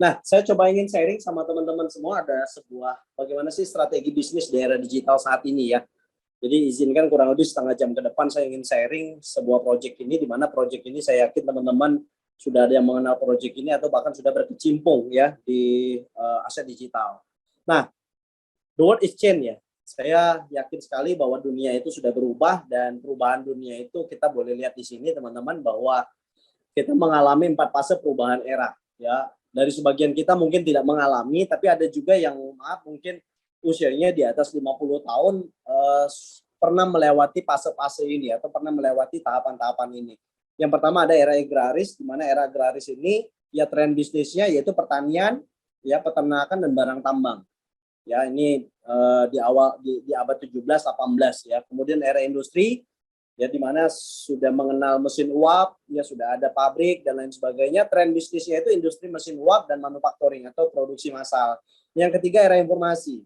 Nah, saya coba ingin sharing sama teman-teman semua ada sebuah bagaimana sih strategi bisnis di era digital saat ini ya. Jadi izinkan kurang lebih setengah jam ke depan saya ingin sharing sebuah proyek ini, di mana proyek ini saya yakin teman-teman sudah ada yang mengenal proyek ini atau bahkan sudah berkecimpung ya di aset digital. Nah, the world is change ya. Saya yakin sekali bahwa dunia itu sudah berubah, dan perubahan dunia itu kita boleh lihat di sini teman-teman bahwa kita mengalami 4 fase perubahan era ya. Dari sebagian kita mungkin tidak mengalami, tapi ada juga yang maaf mungkin usianya di atas 50 tahun pernah melewati fase-fase ini atau pernah melewati tahapan-tahapan ini. Yang pertama ada era agraris, di mana era agraris ini ya tren bisnisnya yaitu pertanian, ya peternakan dan barang tambang. Ya, ini di awal di abad 17 18 ya. Kemudian era industri ya, di mana sudah mengenal mesin uap, ya sudah ada pabrik dan lain sebagainya. Tren bisnisnya itu industri mesin uap dan manufacturing atau produksi massal. Yang ketiga era informasi.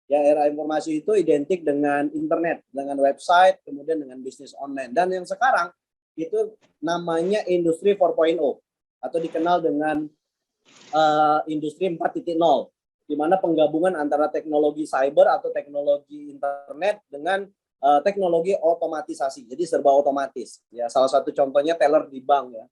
Ya, era informasi itu identik dengan internet, dengan website, kemudian dengan bisnis online. Dan yang sekarang itu namanya industri 4.0 atau dikenal dengan industri 4.0, di mana penggabungan antara teknologi cyber atau teknologi internet dengan teknologi otomatisasi, jadi serba otomatis. Ya, salah satu contohnya teller di bank ya.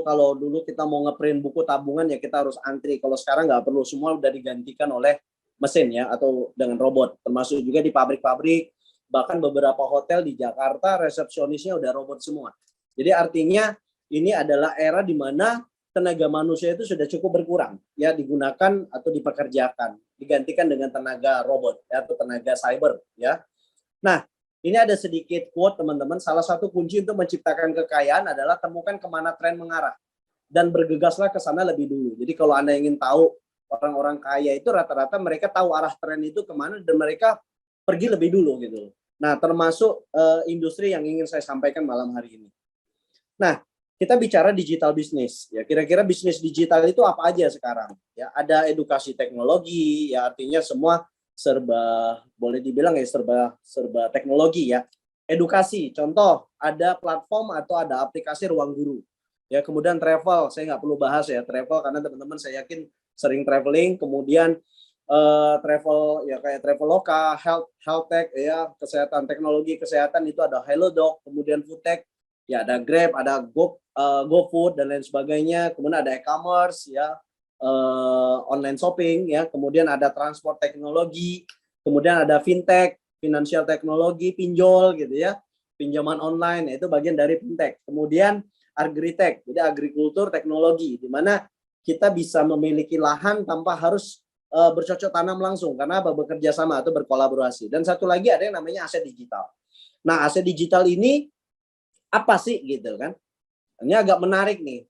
Kalau dulu kita mau ngeprint buku tabungan ya kita harus antri. Kalau sekarang nggak perlu, semua udah digantikan oleh mesin ya atau dengan robot. Termasuk juga di pabrik-pabrik, bahkan beberapa hotel di Jakarta resepsionisnya udah robot semua. Jadi artinya ini adalah era di mana tenaga manusia itu sudah cukup berkurang ya, digunakan atau dipekerjakan, digantikan dengan tenaga robot ya, atau tenaga cyber ya. Nah, ini ada sedikit quote teman-teman. Salah satu kunci untuk menciptakan kekayaan adalah temukan kemana tren mengarah dan bergegaslah ke sana lebih dulu. Jadi kalau Anda ingin tahu orang-orang kaya itu rata-rata mereka tahu arah tren itu kemana dan mereka pergi lebih dulu gitu. Nah, termasuk industri yang ingin saya sampaikan malam hari ini. Nah, kita bicara digital bisnis ya. Kira-kira bisnis digital itu apa aja sekarang? Ya, ada edukasi teknologi ya, artinya semua serba boleh dibilang ya serba teknologi ya. Edukasi, contoh ada platform atau ada aplikasi Ruang Guru. Ya, kemudian travel, saya nggak perlu bahas ya travel karena teman-teman saya yakin sering traveling. Kemudian travel ya kayak Traveloka, health tech ya, kesehatan, teknologi kesehatan itu ada Hellodoc, kemudian food tech ya ada Grab, ada GoFood dan lain sebagainya. Kemudian ada e-commerce ya, online shopping ya, kemudian ada transport teknologi, kemudian ada fintech, financial teknologi, pinjol gitu ya, pinjaman online, itu bagian dari fintech. Kemudian agritech, jadi agrikultur teknologi, di mana kita bisa memiliki lahan tanpa harus bercocok tanam langsung karena bekerja sama atau berkolaborasi. Dan satu lagi ada yang namanya aset digital. Nah, aset digital ini apa sih gitu kan? Ini agak menarik nih.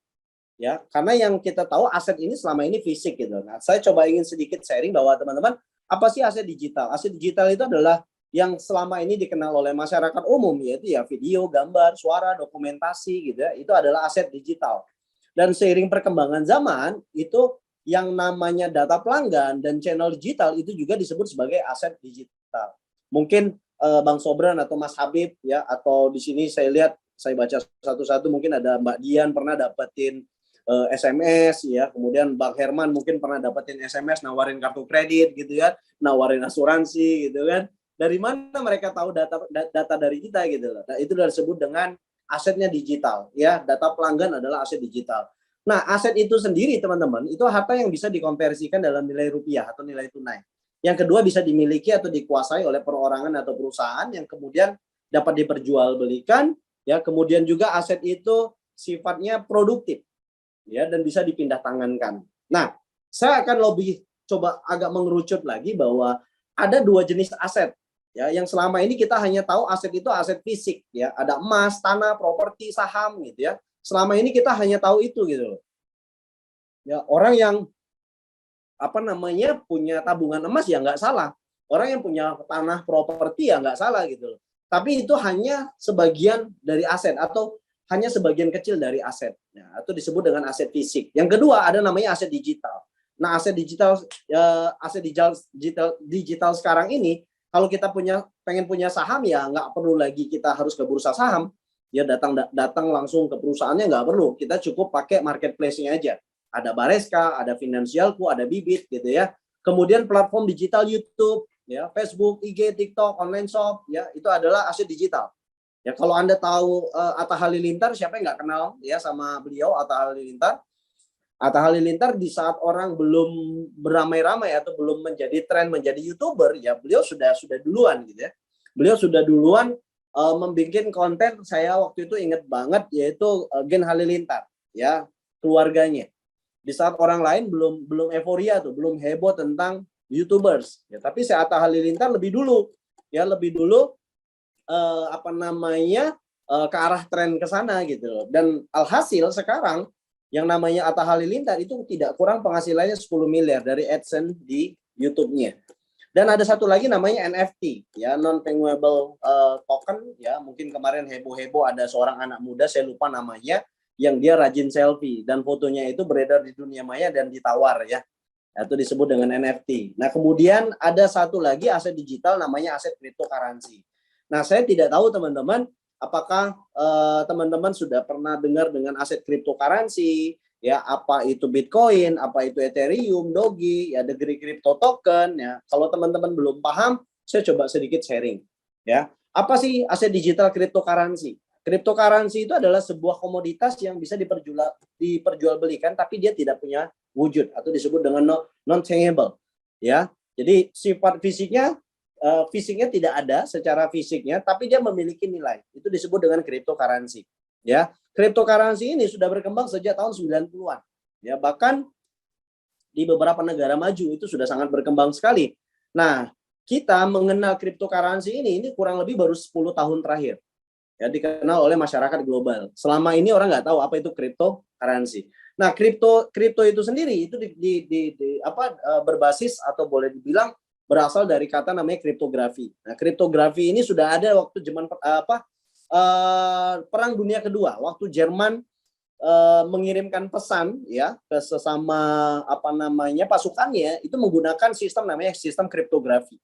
Ya, karena yang kita tahu aset ini selama ini fisik gitu. Nah, saya coba ingin sedikit sharing bahwa teman-teman, apa sih aset digital? Aset digital itu adalah yang selama ini dikenal oleh masyarakat umum, yaitu ya video, gambar, suara, dokumentasi gitu ya. Itu adalah aset digital. Dan seiring perkembangan zaman, itu yang namanya data pelanggan dan channel digital itu juga disebut sebagai aset digital. Mungkin Bang Sobran atau Mas Habib ya, atau di sini saya lihat, saya baca satu-satu, mungkin ada Mbak Dian pernah dapetin SMS ya, kemudian Bang Herman mungkin pernah dapetin SMS nawarin kartu kredit gitu ya, nawarin asuransi gitu kan. Dari mana mereka tahu data dari kita gitu loh. Nah, itu disebut dengan asetnya digital ya, data pelanggan adalah aset digital. Nah, aset itu sendiri teman-teman, itu harta yang bisa dikonversikan dalam nilai rupiah atau nilai tunai. Yang kedua bisa dimiliki atau dikuasai oleh perorangan atau perusahaan yang kemudian dapat diperjualbelikan ya, kemudian juga aset itu sifatnya produktif ya dan bisa dipindah tangankan. Nah, saya akan lebih coba agak mengerucut lagi bahwa ada dua jenis aset ya, yang selama ini kita hanya tahu aset itu aset fisik ya, ada emas, tanah, properti, saham gitu ya. Selama ini kita hanya tahu itu gitu loh. Ya, orang yang punya tabungan emas ya nggak salah. Orang yang punya tanah, properti ya nggak salah gitu loh. Tapi itu hanya sebagian dari aset atau hanya sebagian kecil dari aset. Ya, itu disebut dengan aset fisik. Yang kedua ada namanya aset digital. Nah, aset digital sekarang ini, kalau kita pengen punya saham ya nggak perlu lagi kita harus ke bursa saham. Ya datang langsung ke perusahaannya nggak perlu. Kita cukup pakai marketplace-nya aja. ada Bareska, ada Finansialku, ada Bibit gitu ya. Kemudian platform digital YouTube, ya, Facebook, IG, TikTok, online shop, ya, itu adalah aset digital. Ya, kalau Anda tahu Atta Halilintar, siapa yang nggak kenal ya sama beliau, Atta Halilintar? Atta Halilintar di saat orang belum beramai-ramai atau belum menjadi tren menjadi YouTuber, ya beliau sudah duluan gitu ya. Beliau sudah duluan membuat konten, saya waktu itu ingat banget, yaitu Gen Halilintar, ya, keluarganya. Di saat orang lain belum euforia tuh, belum heboh tentang YouTubers, ya, tapi si Atta Halilintar lebih dulu, ya, lebih dulu ke arah tren ke sana gitu. Dan alhasil sekarang yang namanya Atta Halilintar itu tidak kurang penghasilannya 10 miliar dari AdSense di YouTube-nya. Dan ada satu lagi namanya NFT, ya, non fungible token, ya, mungkin kemarin heboh-heboh ada seorang anak muda, saya lupa namanya, yang dia rajin selfie dan fotonya itu beredar di dunia maya dan ditawar, ya. Itu disebut dengan NFT. Nah, kemudian ada satu lagi aset digital namanya aset cryptocurrency. Nah, saya tidak tahu teman-teman apakah teman-teman sudah pernah dengar dengan aset cryptocurrency, ya, apa itu Bitcoin, apa itu Ethereum, Doge, ya, The Greek Crypto Token, ya. Kalau teman-teman belum paham, saya coba sedikit sharing, ya. Apa sih aset digital cryptocurrency? Cryptocurrency itu adalah sebuah komoditas yang bisa diperjualbelikan tapi dia tidak punya wujud atau disebut dengan non tangible, ya. Jadi sifat fisiknya tidak ada secara fisiknya, tapi dia memiliki nilai. Itu disebut dengan cryptocurrency. Ya, cryptocurrency ini sudah berkembang sejak tahun 90-an. Ya, bahkan di beberapa negara maju itu sudah sangat berkembang sekali. Nah, kita mengenal cryptocurrency ini kurang lebih baru 10 tahun terakhir. Ya, dikenal oleh masyarakat global. Selama ini orang nggak tahu apa itu cryptocurrency. Nah, kripto itu sendiri itu berbasis atau boleh dibilang berasal dari kata namanya kriptografi. Nah, kriptografi ini sudah ada waktu zaman Perang Dunia Kedua, waktu Jerman mengirimkan pesan, ya, ke sesama pasukannya, itu menggunakan sistem namanya sistem kriptografi.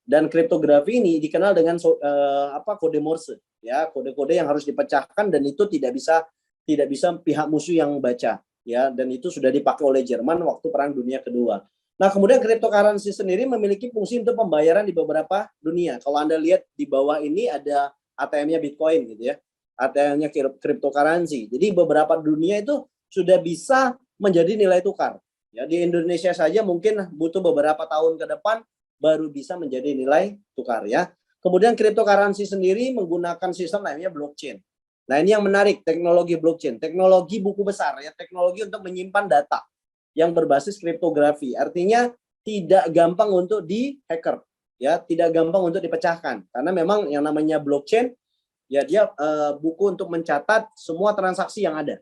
Dan kriptografi ini dikenal dengan kode Morse, ya, kode-kode yang harus dipecahkan dan itu tidak bisa pihak musuh yang baca, ya, dan itu sudah dipakai oleh Jerman waktu Perang Dunia Kedua. Nah, kemudian cryptocurrency sendiri memiliki fungsi untuk pembayaran di beberapa dunia. Kalau Anda lihat di bawah ini ada ATM-nya Bitcoin gitu ya. ATM-nya cryptocurrency. Jadi beberapa dunia itu sudah bisa menjadi nilai tukar. Ya, di Indonesia saja mungkin butuh beberapa tahun ke depan baru bisa menjadi nilai tukar, ya. Kemudian cryptocurrency sendiri menggunakan sistem namanya blockchain. Nah, ini yang menarik, teknologi blockchain, teknologi buku besar, ya, teknologi untuk menyimpan data yang berbasis kriptografi. Artinya tidak gampang untuk di-hacker, ya, tidak gampang untuk dipecahkan. Karena memang yang namanya blockchain, ya, dia buku untuk mencatat semua transaksi yang ada.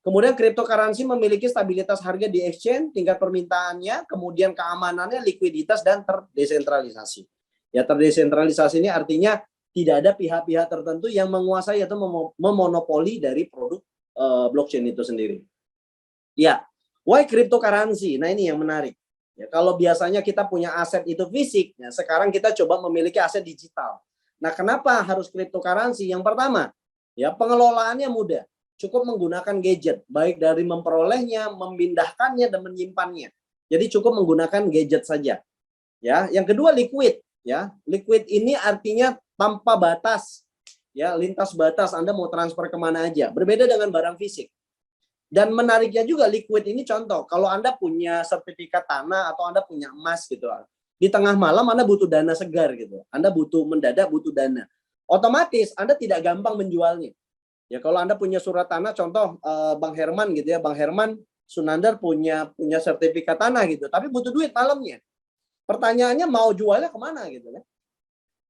Kemudian cryptocurrency memiliki stabilitas harga di exchange, tingkat permintaannya, kemudian keamanannya, likuiditas, dan terdesentralisasi. Ya, terdesentralisasi ini artinya tidak ada pihak-pihak tertentu yang menguasai atau memonopoli dari produk blockchain itu sendiri. Ya, why cryptocurrency? Nah, ini yang menarik. Ya, kalau biasanya kita punya aset itu fisik, ya, sekarang kita coba memiliki aset digital. Nah, kenapa harus cryptocurrency? Yang pertama, ya, pengelolaannya mudah. Cukup menggunakan gadget, baik dari memperolehnya, memindahkannya, dan menyimpannya. Jadi cukup menggunakan gadget saja. Ya, yang kedua liquid. Ya, liquid ini artinya tanpa batas. Ya, lintas batas. Anda mau transfer kemana aja. Berbeda dengan barang fisik. Dan menariknya juga liquid ini contoh, kalau Anda punya sertifikat tanah atau Anda punya emas gitu, di tengah malam Anda butuh dana segar gitu, Anda mendadak butuh dana, otomatis Anda tidak gampang menjualnya. Ya, kalau Anda punya surat tanah, contoh Bang Herman gitu ya, Bang Herman Sunandar punya sertifikat tanah gitu, tapi butuh duit malamnya. Pertanyaannya mau jualnya kemana gitu kan?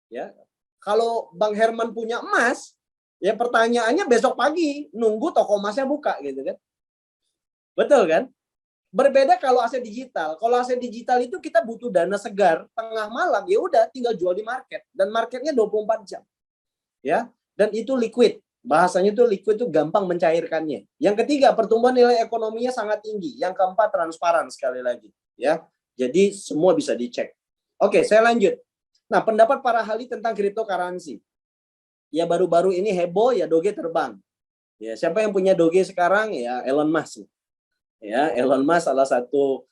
Ya, kalau Bang Herman punya emas, ya pertanyaannya besok pagi nunggu toko emasnya buka gitu kan? Betul kan? Berbeda kalau aset digital. Kalau aset digital itu kita butuh dana segar tengah malam, ya udah tinggal jual di market dan marketnya 24 jam. Ya, dan itu liquid. Bahasanya itu liquid itu gampang mencairkannya. Yang ketiga, pertumbuhan nilai ekonominya sangat tinggi. Yang keempat, transparan sekali lagi, ya. Jadi semua bisa dicek. Oke, saya lanjut. Nah, pendapat para ahli tentang cryptocurrency. Ya, baru-baru ini heboh ya Doge terbang. Ya, siapa yang punya Doge sekarang? Ya Elon Musk. Ya, Elon Musk salah satu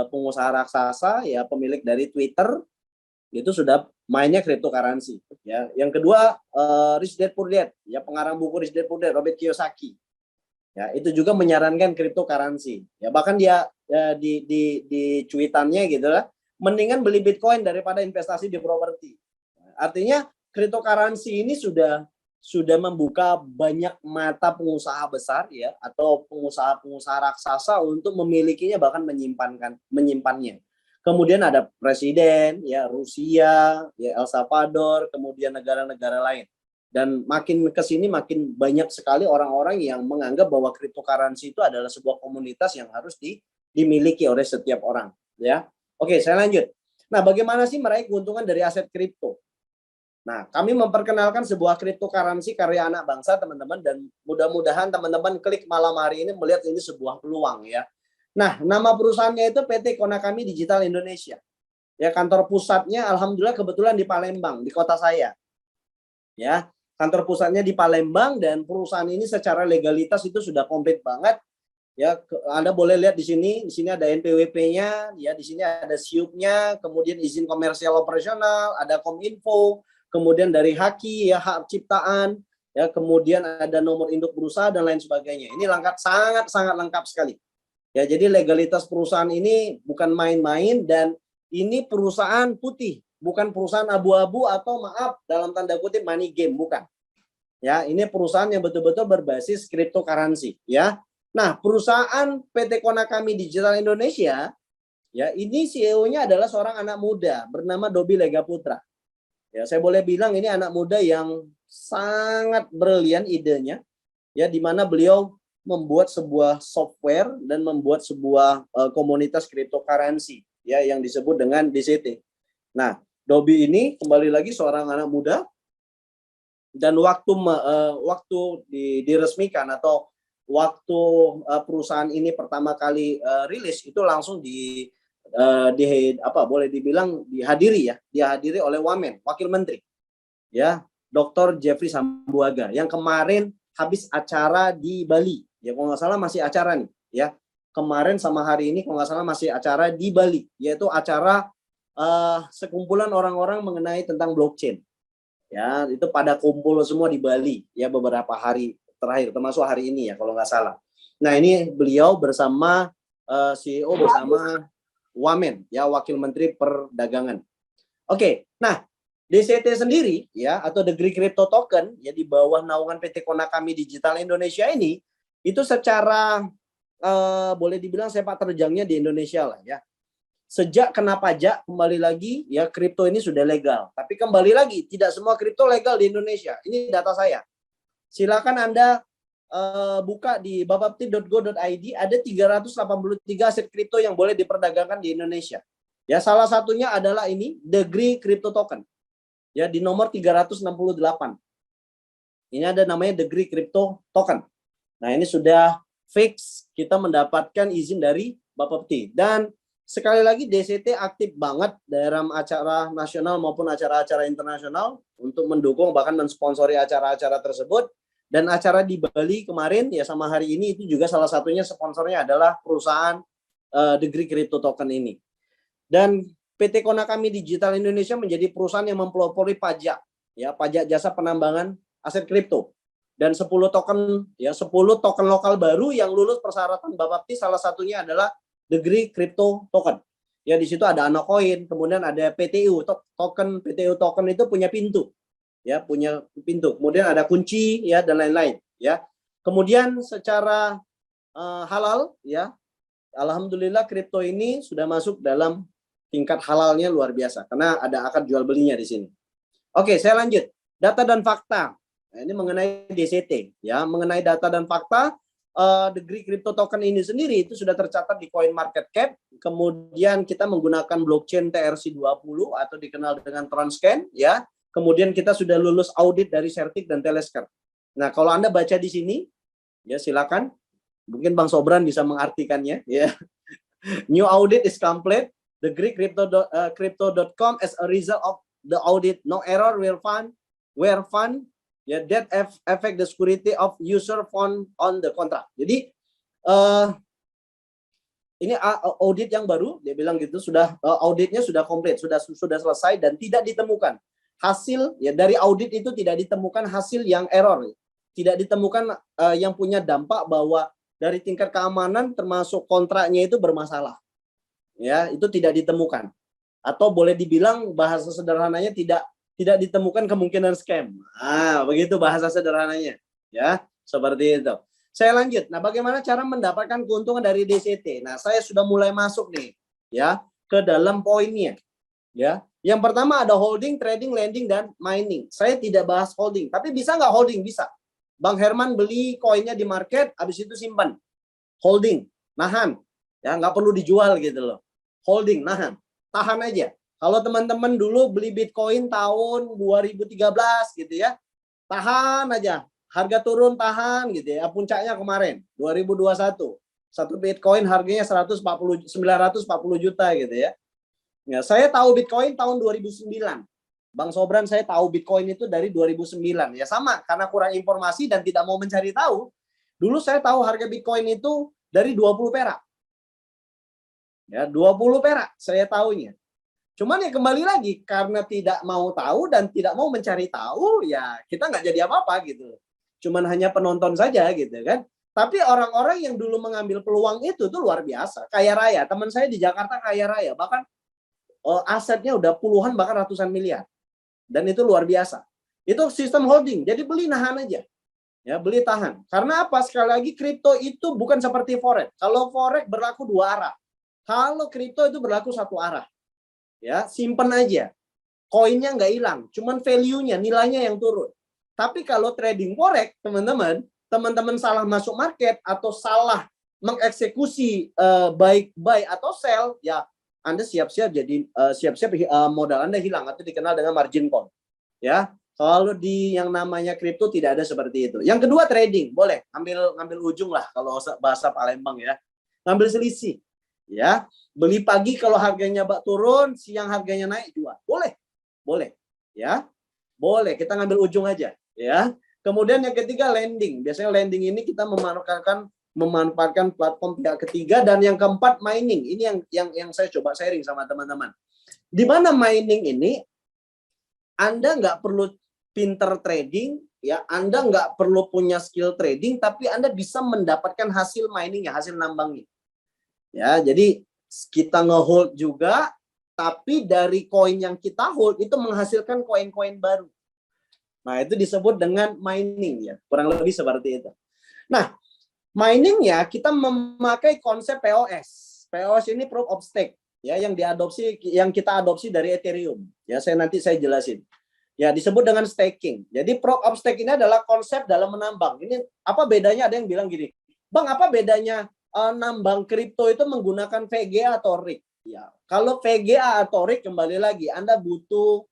pengusaha raksasa, ya pemilik dari Twitter, itu sudah mainnya cryptocurrency. Ya, yang kedua Rich Dad Poor Dad, ya pengarang buku Rich Dad Poor Dad, Robert Kiyosaki. Ya, itu juga menyarankan cryptocurrency. Ya, bahkan dia ya, di cuitannya gitu lah, mendingan beli Bitcoin daripada investasi di properti. Artinya cryptocurrency ini sudah membuka banyak mata pengusaha besar ya atau pengusaha-pengusaha raksasa untuk memilikinya bahkan menyimpannya. Kemudian ada presiden ya Rusia, ya El Salvador, kemudian negara-negara lain. Dan makin ke sini makin banyak sekali orang-orang yang menganggap bahwa cryptocurrency itu adalah sebuah komunitas yang harus dimiliki oleh setiap orang ya. Oke, saya lanjut. Nah, bagaimana sih meraih keuntungan dari aset kripto? Nah, kami memperkenalkan sebuah cryptocurrency karya anak bangsa, teman-teman, dan mudah-mudahan teman-teman klik malam hari ini melihat ini sebuah peluang ya. Nah, nama perusahaannya itu PT Konakami Digital Indonesia. Ya, kantor pusatnya alhamdulillah kebetulan di Palembang, di kota saya. Ya, kantor pusatnya di Palembang dan perusahaan ini secara legalitas itu sudah komplit banget. Ya, Anda boleh lihat di sini ada NPWP-nya, ya di sini ada SIUP-nya, kemudian izin komersial operasional, ada Kominfo, kemudian dari Haki ya hak ciptaan, ya kemudian ada nomor induk berusaha dan lain sebagainya. Ini lengkap, sangat lengkap sekali. Ya, jadi legalitas perusahaan ini bukan main-main dan ini perusahaan putih, bukan perusahaan abu-abu atau maaf dalam tanda kutip money game, bukan. Ya, ini perusahaan yang betul-betul berbasis cryptocurrency, ya. Nah, perusahaan PT Konakami Digital Indonesia, ya ini CEO-nya adalah seorang anak muda bernama Dobi Lega Putra. Ya, saya boleh bilang ini anak muda yang sangat brilian idenya, ya di mana beliau membuat sebuah software dan membuat sebuah komunitas cryptocurrency, ya yang disebut dengan DCT. Nah, Dobi ini kembali lagi seorang anak muda dan waktu diresmikan atau waktu perusahaan ini pertama kali rilis itu langsung boleh dibilang dihadiri oleh Wamen, wakil menteri ya Dr. Jeffrey Sambuaga yang kemarin habis acara di Bali ya, kalau nggak salah masih acara nih ya, kemarin sama hari ini kalau nggak salah masih acara di Bali, yaitu acara sekumpulan orang-orang mengenai tentang blockchain. Ya, itu pada kumpul semua di Bali ya beberapa hari terakhir, termasuk hari ini ya kalau nggak salah. Nah, ini beliau bersama CEO bersama Wamen ya, Wakil Menteri Perdagangan. Oke, nah DCT sendiri ya atau Degree Crypto Token ya di bawah naungan PT Konakami Digital Indonesia ini itu secara boleh dibilang sepak terjangnya di Indonesia lah ya. Sejak kena pajak kembali lagi ya kripto ini sudah legal. Tapi kembali lagi tidak semua kripto legal di Indonesia. Ini data saya. Silakan Anda buka di bapepti.go.id, ada 383 aset kripto yang boleh diperdagangkan di Indonesia. Ya, salah satunya adalah ini Degree Crypto Token. Ya, di nomor 368. Ini ada namanya Degree Crypto Token. Nah, ini sudah fix kita mendapatkan izin dari Bapepti. Dan sekali lagi DCT aktif banget dalam acara nasional maupun acara-acara internasional untuk mendukung bahkan mensponsori acara-acara tersebut. Dan acara di Bali kemarin ya sama hari ini itu juga salah satunya sponsornya adalah perusahaan Degree Crypto Token ini. Dan PT Konakami Digital Indonesia menjadi perusahaan yang mempelopori pajak ya, pajak jasa penambangan aset kripto. Dan 10 token lokal baru yang lulus persyaratan Bapepti, salah satunya adalah Degree Crypto Token. Ya, di situ ada Anocoin, kemudian ada PTU token. PTU token itu punya pintu. Ya, punya pintu. Kemudian ada kunci ya dan lain-lain, ya. Kemudian secara halal ya. Alhamdulillah kripto ini sudah masuk dalam tingkat halalnya luar biasa karena ada akad jual belinya di sini. Oke, saya lanjut. Data dan fakta. Nah, ini mengenai DCT ya, mengenai data dan fakta. Degree Crypto Token ini sendiri itu sudah tercatat di CoinMarketCap. Kemudian kita menggunakan blockchain TRC20 atau dikenal dengan Transcan ya. Kemudian kita sudah lulus audit dari Certic dan Telesker. Nah, kalau Anda baca di sini ya silakan. Mungkin Bang Sobran bisa mengartikannya ya. New audit is complete. Degree crypto.com as a result of the audit. No error will found that affect the security of user fund on the contract. Jadi ini audit yang baru, dia bilang gitu, sudah auditnya sudah komplit, sudah selesai dan tidak ditemukan hasil ya dari audit itu tidak ditemukan hasil yang error, tidak ditemukan yang punya dampak bahwa dari tingkat keamanan termasuk kontraknya itu bermasalah. Ya, itu tidak ditemukan. Atau boleh dibilang bahasa sederhananya tidak ditemukan kemungkinan scam. Begitu bahasa sederhananya. Ya, seperti itu. Saya lanjut. Nah, bagaimana cara mendapatkan keuntungan dari DCT? Nah, saya sudah mulai masuk nih, ya, ke dalam poinnya. Ya, yang pertama ada holding, trading, lending, dan mining. Saya tidak bahas holding, tapi bisa nggak holding? Bisa. Bang Herman beli koinnya di market, habis itu simpan. Holding, nahan. Ya, nggak perlu dijual gitu loh. Holding, nahan. Tahan aja. Kalau teman-teman dulu beli Bitcoin tahun 2013 gitu ya, tahan aja. Harga turun tahan gitu ya. Puncaknya kemarin 2021. Satu Bitcoin harganya 940 juta gitu ya. Ya, saya tahu Bitcoin tahun 2009. Bang Sobran, saya tahu Bitcoin itu dari 2009. Ya sama, karena kurang informasi dan tidak mau mencari tahu. Dulu saya tahu harga Bitcoin itu dari 20 perak. Ya, 20 perak saya tahunya. Cuman ya kembali lagi, karena tidak mau tahu dan tidak mau mencari tahu, ya kita nggak jadi apa-apa gitu. Cuman hanya penonton saja gitu kan. Tapi orang-orang yang dulu mengambil peluang itu tuh luar biasa. Kaya raya. Teman saya di Jakarta kaya raya. Bahkan asetnya udah puluhan bahkan ratusan miliar. Dan itu luar biasa. Itu sistem holding. Jadi beli nahan aja. Ya, beli tahan. Karena apa? Sekali lagi kripto itu bukan seperti forex. Kalau forex berlaku dua arah. Kalau kripto itu berlaku satu arah. Ya, simpen aja. Koinnya nggak hilang, cuman value-nya, nilainya yang turun. Tapi kalau trading forex, teman-teman salah masuk market atau salah mengeksekusi baik buy atau sell, ya Anda siap-siap jadi siap-siap modal Anda hilang atau dikenal dengan margin call. Ya, kalau di yang namanya kripto tidak ada seperti itu. Yang kedua trading, boleh ngambil ujung lah kalau bahasa Palembang ya. Ngambil selisih. Ya, beli pagi kalau harganya turun, siang harganya naik jual. Boleh. Boleh, ya, boleh. Kita ngambil ujung aja, ya. Kemudian yang ketiga lending. Biasanya lending ini kita memanfaatkan platform pihak ketiga, dan yang keempat mining. Ini yang saya coba sharing sama teman-teman. Di mana mining ini Anda nggak perlu pinter trading, ya. Anda nggak perlu punya skill trading, tapi Anda bisa mendapatkan hasil miningnya, hasil nambangnya. Ya, jadi kita ngehold juga. Tapi dari koin yang kita hold itu menghasilkan koin-koin baru. Nah, itu disebut dengan mining ya. Kurang lebih seperti itu. Nah, miningnya kita memakai konsep POS. POS ini proof of stake ya, yang kita adopsi dari Ethereum. Ya, nanti saya jelasin. Ya, disebut dengan staking. Jadi proof of stake ini adalah konsep dalam menambang. Ini apa bedanya? Ada yang bilang gini, "Bang, apa bedanya nambang kripto itu menggunakan VGA atau rig?" Ya, kalau VGA atau rig kembali lagi, Anda butuh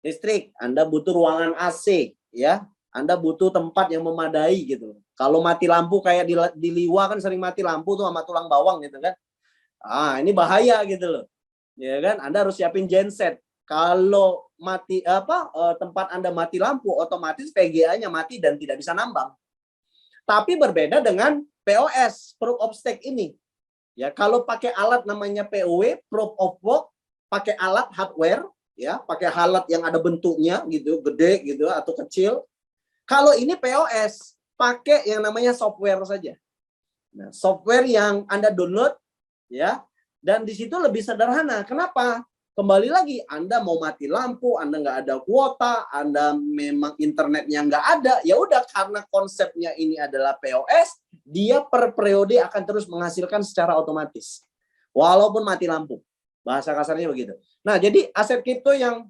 listrik, Anda butuh ruangan AC, ya, Anda butuh tempat yang memadai gitu. Kalau mati lampu kayak di Liwa kan sering mati lampu tuh sama tulang bawang gitu kan. Ini bahaya gitu loh. Ya kan, Anda harus siapin genset. Kalau tempat Anda mati lampu, otomatis VGA-nya mati dan tidak bisa nambang. Tapi berbeda dengan POS, proof of stake ini. Ya, kalau pakai alat namanya POW, proof of work, pakai alat hardware, ya, pakai alat yang ada bentuknya gitu, gede gitu atau kecil. Kalau ini POS, pakai yang namanya software saja. Nah, software yang Anda download, ya, dan di situ lebih sederhana. Kenapa? Kembali lagi, Anda mau mati lampu, Anda nggak ada kuota, Anda memang internetnya nggak ada, ya udah, karena konsepnya ini adalah POS, dia per periode akan terus menghasilkan secara otomatis, walaupun mati lampu. Bahasa kasarnya begitu. Nah, jadi aset kripto yang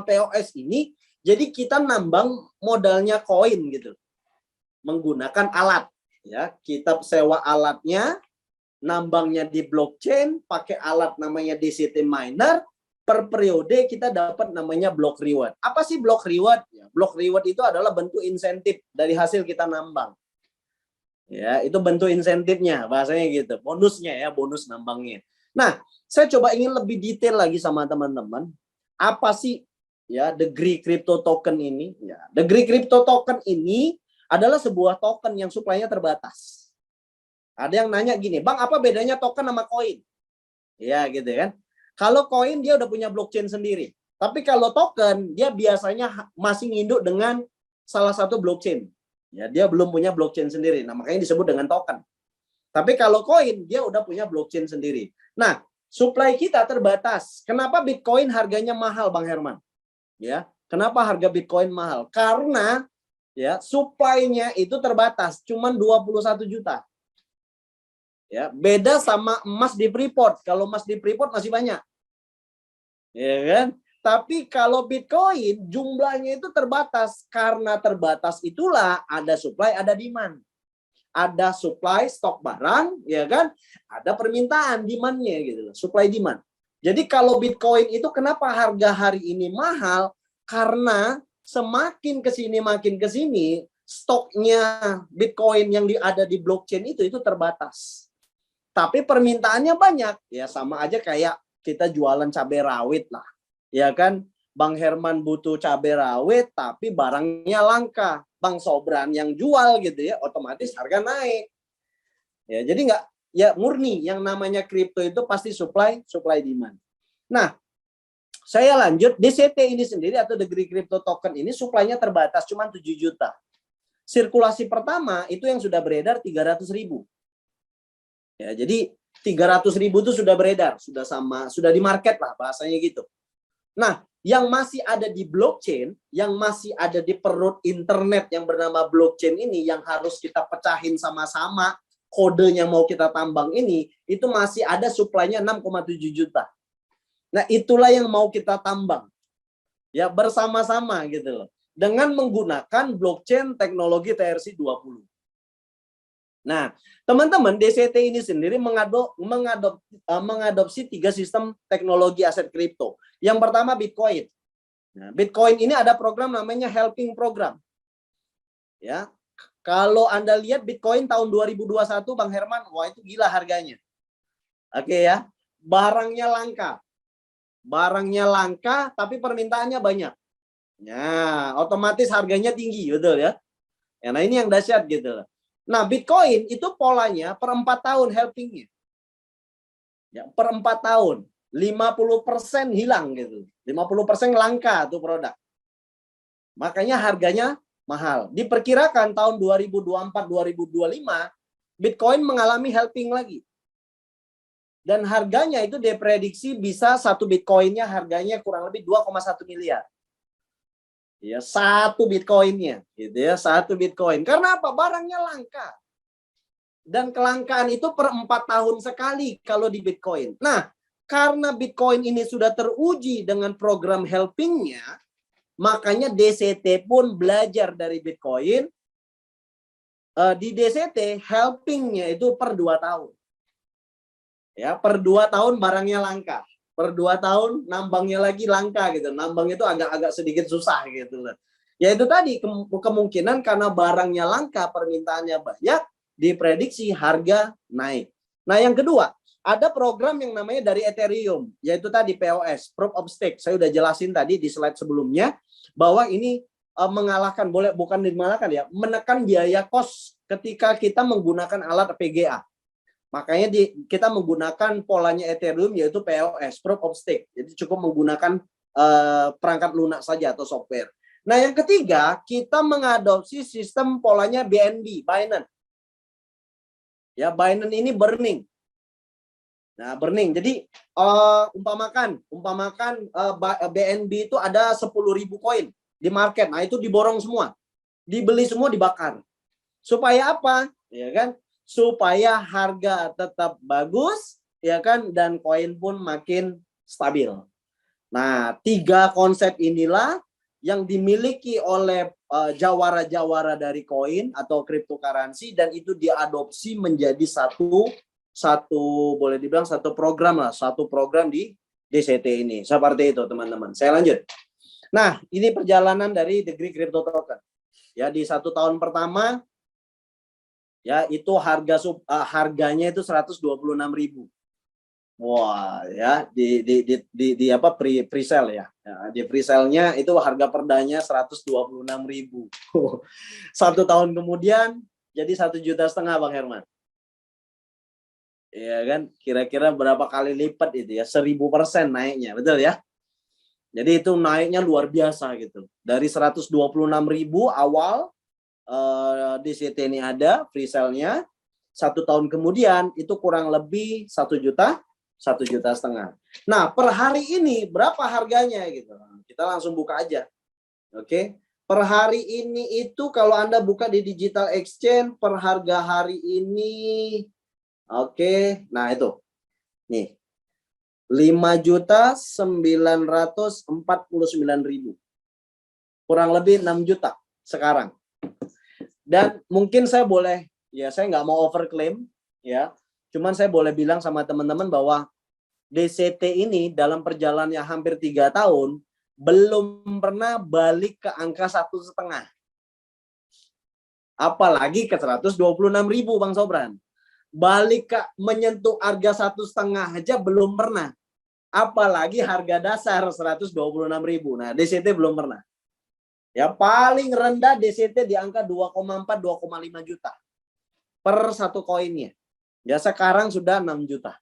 POS ini, jadi kita nambang modalnya koin gitu, menggunakan alat. Ya, kita sewa alatnya, nambangnya di blockchain, pakai alat namanya DCT miner, per periode kita dapat namanya block reward. Apa sih block reward? Ya, block reward itu adalah bentuk insentif dari hasil kita nambang. Ya, itu bentuk insentifnya, bahasanya gitu. Bonusnya ya, bonus nambangnya. Nah, saya coba ingin lebih detail lagi sama teman-teman. Apa sih ya Degree Crypto Token ini? Ya, Degree Crypto Token ini adalah sebuah token yang supply-nya terbatas. Ada yang nanya gini, Bang, apa bedanya token sama koin? Ya gitu kan. Kalau koin dia udah punya blockchain sendiri. Tapi kalau token dia biasanya masih nginduk dengan salah satu blockchain. Ya, dia belum punya blockchain sendiri. Nah, makanya disebut dengan token. Tapi kalau koin dia udah punya blockchain sendiri. Nah, supply kita terbatas. Kenapa Bitcoin harganya mahal, Bang Herman? Ya, kenapa harga Bitcoin mahal? Karena ya supply-nya itu terbatas, cuman 21 juta. Ya, beda sama emas di Freeport. Kalau emas di Freeport masih banyak. Ya kan? Tapi kalau Bitcoin jumlahnya itu terbatas. Karena terbatas itulah ada supply, ada demand. Ada supply stok barang, ya kan? Ada permintaan demand-nya gitu loh, supply demand. Jadi kalau Bitcoin itu kenapa harga hari ini mahal? Karena semakin ke sini makin ke sini stoknya Bitcoin yang ada di blockchain itu terbatas. Tapi permintaannya banyak, ya sama aja kayak kita jualan cabai rawit lah, ya kan? Bang Herman butuh cabai rawit, tapi barangnya langka. Bang Sobran yang jual gitu ya, otomatis harga naik. Ya, jadi nggak, ya murni yang namanya kripto itu pasti supply demand. Nah, saya lanjut, DCT ini sendiri atau Degree Crypto Token ini supply-nya terbatas, cuma 7 juta. Sirkulasi pertama itu yang sudah beredar 300.000. Ya, jadi 300.000 itu sudah beredar, sudah di market lah bahasanya gitu. Nah, yang masih ada di blockchain, yang masih ada di perut internet yang bernama blockchain ini, yang harus kita pecahin sama-sama, kodenya mau kita tambang ini, itu masih ada supply-nya 6,7 juta. Nah, itulah yang mau kita tambang. Ya, bersama-sama gitu loh. Dengan menggunakan blockchain teknologi TRC20. Nah, teman-teman, DCT ini sendiri mengadopsi 3 sistem teknologi aset kripto. Yang pertama Bitcoin. Nah, Bitcoin ini ada program namanya helping program. Ya, kalau Anda lihat Bitcoin tahun 2021, Bang Herman, wah itu gila harganya. Oke ya, barangnya langka. Barangnya langka, tapi permintaannya banyak. Ya, otomatis harganya tinggi, betul ya. Ya, nah ini yang dahsyat gitu. Nah, Bitcoin itu polanya per 4 tahun helpingnya. Ya, per 4 tahun. 50% hilang gitu. 50% langka tuh produk. Makanya harganya mahal. Diperkirakan tahun 2024-2025, Bitcoin mengalami helping lagi. Dan harganya itu diprediksi bisa satu Bitcoinnya harganya kurang lebih 2,1 miliar. Ya, satu Bitcoinnya, gitu ya, satu Bitcoin. Karena apa? Barangnya langka. Dan kelangkaan itu per 4 tahun sekali kalau di Bitcoin. Nah, karena Bitcoin ini sudah teruji dengan program helpingnya, makanya DCT pun belajar dari Bitcoin. Di DCT helpingnya itu per 2 tahun. Ya, per 2 tahun barangnya langka. Per 2 tahun nambangnya lagi langka gitu. Nambang itu agak sedikit susah gitu loh. Ya itu tadi kemungkinan karena barangnya langka, permintaannya banyak, diprediksi harga naik. Nah, yang kedua, ada program yang namanya dari Ethereum, yaitu tadi POS, Proof of Stake. Saya udah jelasin tadi di slide sebelumnya bahwa ini mengalahkan, bukan dimalahkan ya, menekan biaya kos ketika kita menggunakan alat PGA. Makanya kita menggunakan polanya Ethereum yaitu POS, Proof of Stake. Jadi cukup menggunakan perangkat lunak saja atau software. Nah, yang ketiga, kita mengadopsi sistem polanya BNB, Binance. Ya, Binance ini burning. Nah, burning. Jadi umpamakan BNB itu ada 10.000 koin di market. Nah, itu diborong semua. Dibeli semua, dibakar. Supaya apa? Ya kan? Supaya harga tetap bagus, ya kan, dan koin pun makin stabil. Nah, 3 konsep inilah yang dimiliki oleh jawara-jawara dari koin atau cryptocurrency, dan itu diadopsi menjadi satu boleh dibilang satu program lah, satu program di DCT ini. Seperti itu, teman-teman. Saya lanjut. Nah, ini perjalanan dari Degree Crypto Token. Ya, di 1 tahun pertama ya itu harganya itu 126.000. Wah, ya di apa pre-sale ya. Di pre-sale-nya itu harga perdanya 126.000. 1 tahun kemudian jadi 1,5 juta Bang Herman. Ya kan, kira-kira berapa kali lipat itu ya, 1000% naiknya, betul ya? Jadi itu naiknya luar biasa gitu. Dari 126.000 awal DCT ini ada free sale-nya, 1 tahun kemudian itu kurang lebih 1 juta, 1,5 juta. Nah, per hari ini berapa harganya gitu? Kita langsung buka aja. Oke. Per hari ini itu kalau Anda buka di Digital Exchange per harga hari ini, oke, nah itu. Nih. 5.949.000. Kurang lebih 6 juta sekarang. Dan mungkin saya boleh, ya saya nggak mau overclaim, ya. Cuman saya boleh bilang sama teman-teman bahwa DCT ini dalam perjalanannya hampir 3 tahun, belum pernah balik ke angka 1,5. Apalagi ke 126.000, Bang Sobran. Balik ke menyentuh harga 1,5 aja belum pernah. Apalagi harga dasar 126.000. Nah, DCT belum pernah. Ya, paling rendah DCT di angka 2,4-2,5 juta per satu koinnya. Ya, sekarang sudah 6 juta.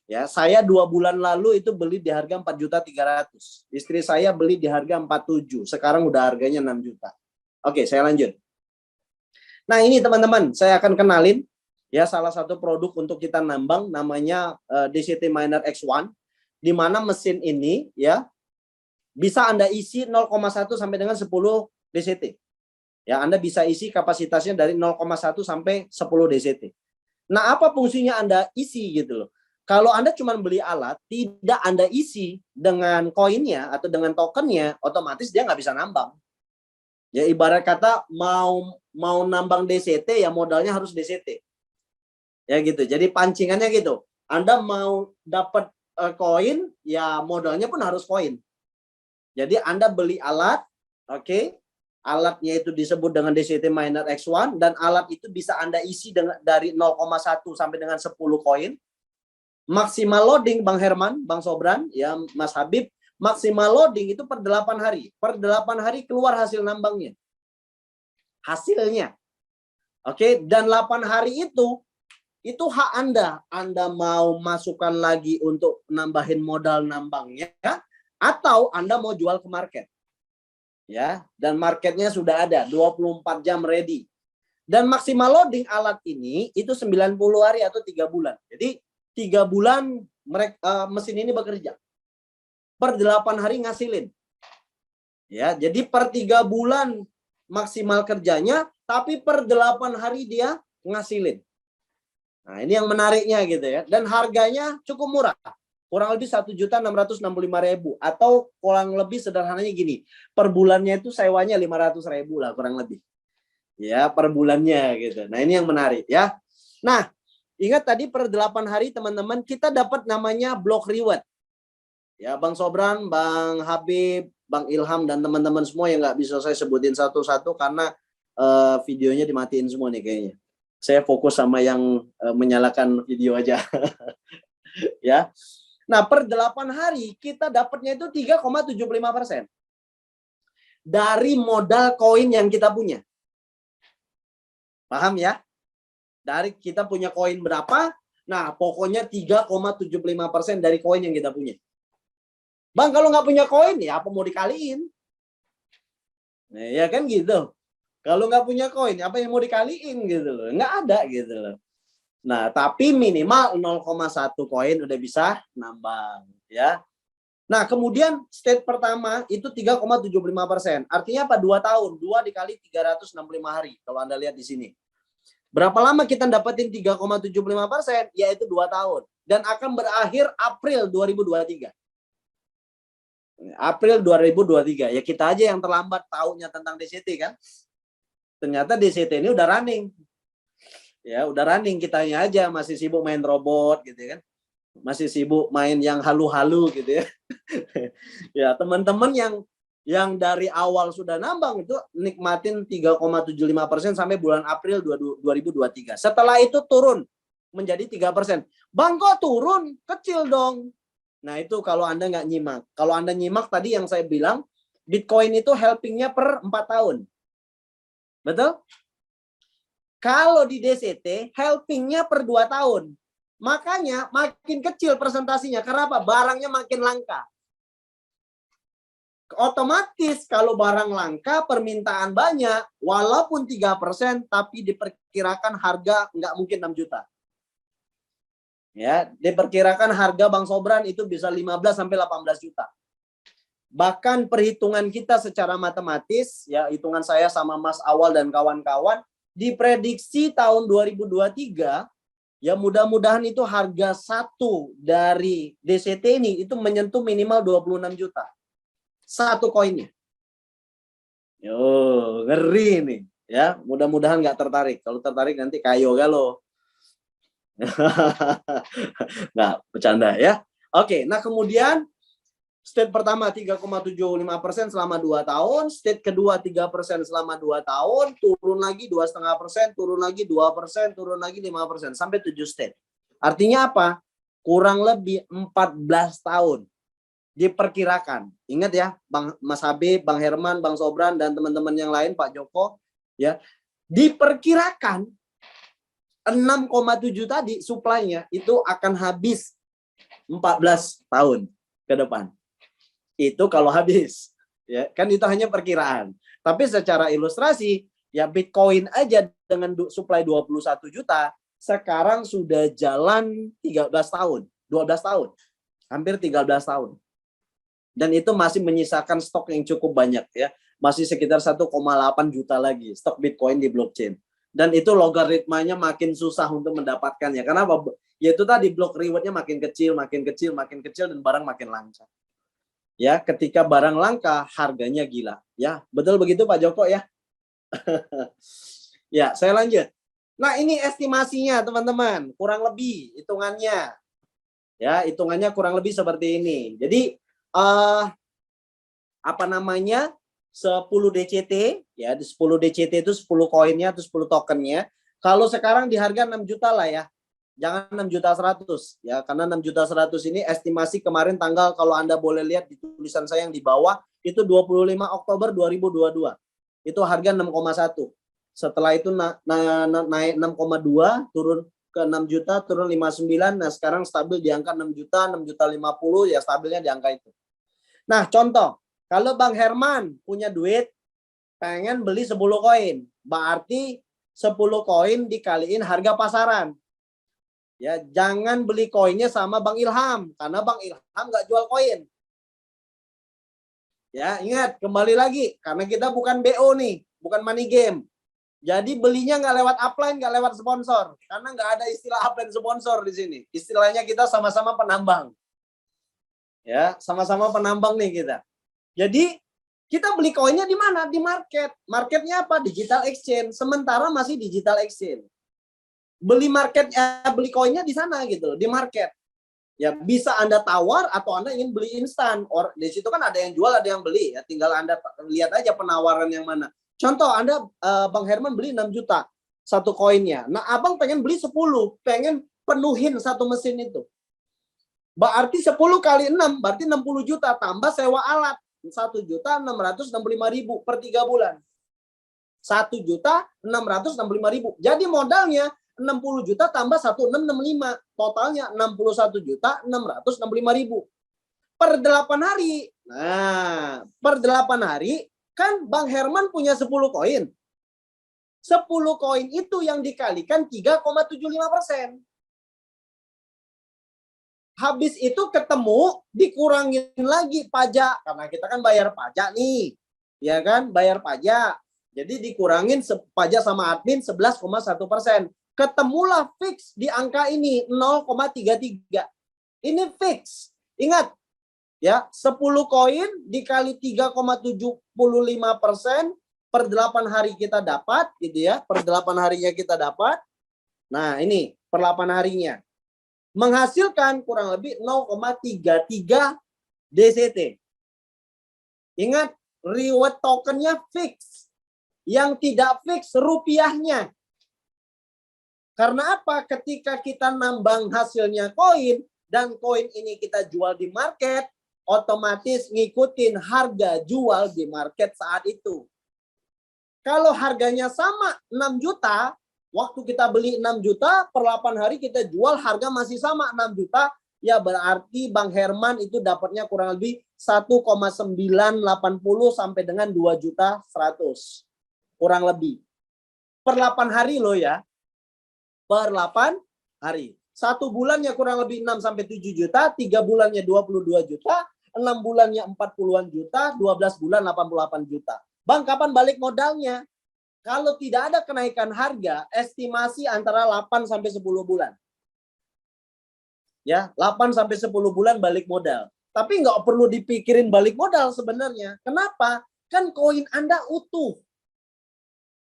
Ya, saya 2 bulan lalu itu beli di harga 4.300.000. Istri saya beli di harga 47. Sekarang udah harganya 6 juta. Oke, saya lanjut. Nah, ini teman-teman, saya akan kenalin ya salah satu produk untuk kita nambang namanya DCT Miner X1, di mana mesin ini ya bisa Anda isi 0,1 sampai dengan 10 DCT. Ya, Anda bisa isi kapasitasnya dari 0,1 sampai 10 DCT. Nah, apa fungsinya Anda isi gitu loh. Kalau Anda cuma beli alat, tidak Anda isi dengan koinnya atau dengan tokennya, otomatis dia nggak bisa nambang. Ya, ibarat kata mau nambang DCT ya modalnya harus DCT. Ya gitu. Jadi pancingannya gitu. Anda mau dapat koin, ya modalnya pun harus koin. Jadi Anda beli alat, oke, alatnya itu disebut dengan DCT Miner X1, dan alat itu bisa Anda isi dari 0,1 sampai dengan 10 koin. Maksimal loading, Bang Herman, Bang Sobran, ya Mas Habib, maksimal loading itu per 8 hari. Per 8 hari keluar hasil nambangnya. Hasilnya. Oke, dan 8 hari itu hak Anda. Anda mau masukkan lagi untuk nambahin modal nambangnya, atau Anda mau jual ke market. Ya, dan marketnya sudah ada 24 jam ready. Dan maksimal loading alat ini itu 90 hari atau 3 bulan. Jadi 3 bulan mesin ini bekerja. Per 8 hari ngasilin. Ya, jadi per 3 bulan maksimal kerjanya, tapi per 8 hari dia ngasilin. Nah, ini yang menariknya gitu ya. Dan harganya cukup murah. Kurang lebih 1.665.000, atau kurang lebih sederhananya gini, per bulannya itu sewanya 500.000 lah kurang lebih. Ya, per bulannya gitu. Nah, ini yang menarik ya. Nah, ingat tadi per 8 hari teman-teman kita dapat namanya block reward. Ya, Bang Sobran, Bang Habib, Bang Ilham dan teman-teman semua yang nggak bisa saya sebutin satu-satu karena videonya dimatiin semua nih kayaknya. Saya fokus sama yang menyalakan video aja. Ya. Nah, per 8 hari kita dapatnya itu 3,75% dari modal koin yang kita punya. Paham ya? Dari kita punya koin berapa? Nah, pokoknya 3,75% dari koin yang kita punya. Bang, kalau nggak punya koin, ya apa mau dikaliin? Nah, ya kan gitu. Kalau nggak punya koin, apa yang mau dikaliin gitu loh? Nggak ada gitu loh. Nah, tapi minimal 0,1 koin udah bisa nambang. Ya. Nah, kemudian stage pertama itu 3,75%. Artinya apa? 2 tahun. 2 dikali 365 hari. Kalau Anda lihat di sini. Berapa lama kita dapetin 3,75%? Yaitu 2 tahun. Dan akan berakhir April 2023. April 2023. Ya kita aja yang terlambat tahunya tentang DCT kan. Ternyata DCT ini udah running. Ya, udah running, kitanya aja masih sibuk main robot gitu kan. Masih sibuk main yang halu-halu gitu ya. Ya, teman-teman yang dari awal sudah nambang itu nikmatin 3,75% sampai bulan April 2023. Setelah itu turun menjadi 3%. Bang, kok turun? Kecil dong. Nah, itu kalau Anda nggak nyimak. Kalau Anda nyimak tadi yang saya bilang, Bitcoin itu helpingnya per 4 tahun. Betul? Kalau di DCT, helpingnya per 2 tahun. Makanya makin kecil presentasinya. Karena apa? Barangnya makin langka. Otomatis kalau barang langka, permintaan banyak, walaupun 3%, tapi diperkirakan harga nggak mungkin 6 juta. Ya, diperkirakan harga Bang Sobran itu bisa 15 sampai 18 juta. Bahkan perhitungan kita secara matematis, ya hitungan saya sama Mas Awal dan kawan-kawan, diprediksi tahun 2023, ya mudah-mudahan itu harga satu dari DCT ini itu menyentuh minimal 26 juta. Satu koinnya. Yo, ngeri nih. Ya, mudah-mudahan nggak tertarik. Kalau tertarik nanti kayo galo. Nggak, bercanda ya. Oke, nah kemudian state pertama 3,75% selama 2 tahun, state kedua 3% selama 2 tahun, turun lagi 2,5%, turun lagi 2%, turun lagi 5%, sampai 7 state. Artinya apa? Kurang lebih 14 tahun diperkirakan. Ingat ya, Mas Habib, Bang Herman, Bang Sobran, dan teman-teman yang lain, Pak Joko, ya, diperkirakan 6,7 tadi suplainya itu akan habis 14 tahun ke depan. Itu kalau habis, ya kan itu hanya perkiraan. Tapi secara ilustrasi, ya Bitcoin aja dengan supply 21 juta, sekarang sudah jalan 13 tahun, 12 tahun, hampir 13 tahun. Dan itu masih menyisakan stok yang cukup banyak ya, masih sekitar 1,8 juta lagi stok Bitcoin di blockchain. Dan itu logaritmanya makin susah untuk mendapatkannya. Karena apa? Ya itu tadi block rewardnya makin kecil, makin kecil, makin kecil, dan barang makin langka. Ya, ketika barang langka, harganya gila. Ya, betul begitu Pak Joko ya. Ya, saya lanjut. Nah, ini estimasinya teman-teman, kurang lebih hitungannya. Ya, hitungannya kurang lebih seperti ini. Jadi apa namanya? 10 DCT, ya, 10 DCT itu 10 koinnya atau 10 tokennya. Kalau sekarang di harga 6 juta lah ya. Jangan 6 juta 100 ya, karena 6 juta 100 ini estimasi kemarin tanggal, kalau Anda boleh lihat di tulisan saya yang di bawah itu 25 Oktober 2022. Itu harga 6,1. Setelah itu naik 6,2, turun ke 6 juta, turun 59. Nah, sekarang stabil di angka 6 juta, 6 juta 50 ya, stabilnya di angka itu. Nah, contoh, kalau Bang Herman punya duit pengen beli 10 koin, berarti 10 koin dikaliin harga pasaran. Ya, jangan beli koinnya sama Bang Ilham, karena Bang Ilham nggak jual koin. Ya, ingat, kembali lagi, karena kita bukan BO nih, bukan money game. Jadi belinya nggak lewat upline, nggak lewat sponsor, karena nggak ada istilah upline sponsor di sini. Istilahnya kita sama-sama penambang. Ya, sama-sama penambang nih kita. Jadi kita beli koinnya di mana? Di market. Marketnya apa? Digital exchange. Sementara masih digital exchange. Beli beli koinnya di sana gitu, di market. Ya, bisa Anda tawar atau Anda ingin beli instan. Di situ kan ada yang jual, ada yang beli. Ya, tinggal Anda lihat aja penawaran yang mana. Contoh, Anda Bang Herman beli 6 juta satu koinnya. Nah, Abang pengen beli 10, pengen penuhin satu mesin itu. Berarti 10 kali 6, berarti 60 juta tambah sewa alat. 1.665.000 per 3 bulan. 1.665.000. Jadi modalnya 60 juta tambah 1.665, totalnya 61.665.000 per 8 hari. Nah, per 8 hari kan Bang Herman punya 10 koin. 10 koin itu yang dikalikan 3,75%. Habis itu ketemu dikurangin lagi pajak, karena kita kan bayar pajak nih. Ya kan, bayar pajak. Jadi dikurangin pajak sama admin 11,1%. Ketemulah fix di angka ini 0,33. Ini fix. Ingat ya, 10 koin dikali 3,75% per 8 hari kita dapat gitu ya. Per 8 harinya kita dapat. Nah, ini per 8 harinya. Menghasilkan kurang lebih 0,33 DCT. Ingat, reward tokennya fix. Yang tidak fix rupiahnya. Karena apa? Ketika kita nambang hasilnya koin, dan koin ini kita jual di market, otomatis ngikutin harga jual di market saat itu. Kalau harganya sama 6 juta, Waktu kita beli 6 juta, per 8 hari kita jual harga masih sama 6 juta, ya berarti Bang Herman itu dapatnya kurang lebih 1,980 sampai dengan 2.100.000. Kurang lebih. Per 8 hari loh ya. Per 8 hari. 1 bulannya kurang lebih 6 sampai 7 juta, 3 bulannya 22 juta, 6 bulannya 40-an juta, 12 bulan 88 juta. Bang, kapan balik modalnya? Kalau tidak ada kenaikan harga, estimasi antara 8 sampai 10 bulan. Ya, 8 sampai 10 bulan balik modal. Tapi nggak perlu dipikirin balik modal sebenarnya. Kenapa? Kan koin Anda utuh.